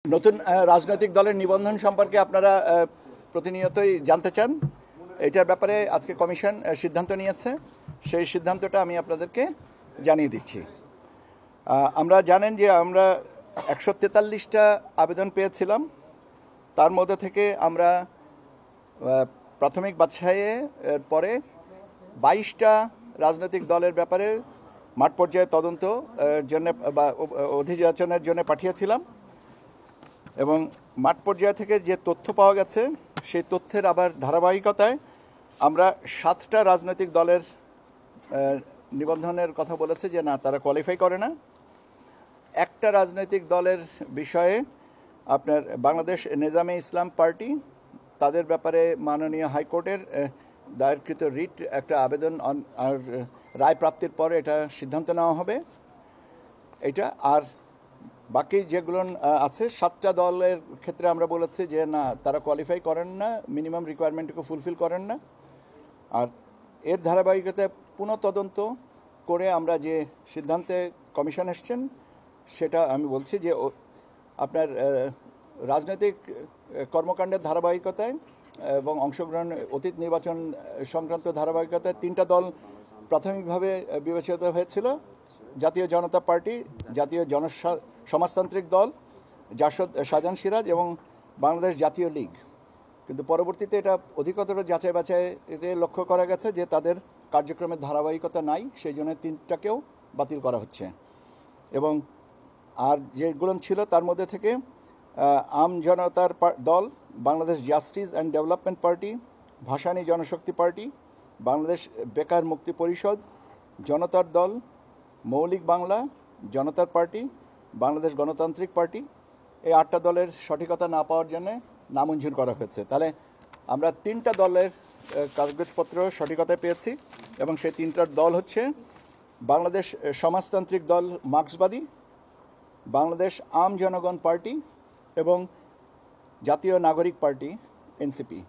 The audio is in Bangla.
নতুন রাজনৈতিক দলের নিবন্ধন সম্পর্কে আপনারা প্রতিনিয়তই জানতে চান। এটার ব্যাপারে আজকে কমিশন সিদ্ধান্ত নিয়েছে। সেই সিদ্ধান্তটা আমি আপনাদেরকে জানিয়ে দিচ্ছি। আমরা জানেন যে আমরা 143টা আবেদন পেয়েছিলাম। তার মধ্যে থেকে আমরা প্রাথমিক বাছাইয়ে পরে 22টা রাজনৈতিক দলের ব্যাপারে মাঠ পর্যায়ে তদন্ত জন্য বা অধিযাচনের জন্য পাঠিয়েছিলাম এবং মাঠ পর্যায় থেকে যে তথ্য পাওয়া গেছে সেই তথ্যের আবার ধারাবাহিকতায় আমরা 7টা রাজনৈতিক দলের নিবন্ধনের কথা বলেছে যে না, তারা কোয়ালিফাই করে না। একটা রাজনৈতিক দলের বিষয়ে আপনার বাংলাদেশ নেজামে ইসলাম পার্টি, তাদের ব্যাপারে মাননীয় হাইকোর্টের দায়েরকৃত রিট একটা আবেদন আর রায় প্রাপ্তির পরে এটা সিদ্ধান্ত নেওয়া হবে। এটা আর বাকি যেগুলো আছে 7টা দলের ক্ষেত্রে আমরা বলেছি যে না, তারা কোয়ালিফাই করেন না, মিনিমাম রিকোয়ারমেন্টকে ফুলফিল করেন না। আর এর ধারাবাহিকতায় পুনঃতদন্ত করে আমরা যে সিদ্ধান্তে কমিশন এসছেন সেটা আমি বলছি যে আপনার রাজনৈতিক কর্মকাণ্ডের ধারাবাহিকতায় এবং অংশগ্রহণ অতীত নির্বাচন সংক্রান্ত ধারাবাহিকতায় 3টা দল প্রাথমিকভাবে বিবেচিত হয়েছিল: জাতীয় জনতা পার্টি, জাতীয় সমাজতান্ত্রিক দল, জাসদ শাহজাহান সিরাজ এবং বাংলাদেশ জাতীয় লীগ। কিন্তু পরবর্তীতে এটা অধিকতর যাচাই বাছাইতে লক্ষ্য করা গেছে যে তাদের কার্যক্রমের ধারাবাহিকতা নাই, সেই জন্য 3টাকেও বাতিল করা হচ্ছে। এবং আর যেগুলো ছিল তার মধ্যে থেকে Aam Janatar Dal, Bangladesh justice and development party, Bhasani Janashakti party, Bangladesh বেকার মুক্তি পরিষদ, জনতার দল, মৌলিক বাংলা, জনতার পার্টি, বাংলাদেশ গণতান্ত্রিক পার্টি, এই 8টা দলের সঠিকতা না পাওয়ার জন্য নামঞ্জুর করা হয়েছে। তাহলে আমরা 3টা দলের কাগজপত্র সঠিকতায় পেয়েছি এবং সেই 3টার দল হচ্ছে বাংলাদেশ সমাজতান্ত্রিক দল মার্ক্সবাদী, বাংলাদেশ আম জনগণ পার্টি এবং জাতীয় নাগরিক পার্টি এনসিপি।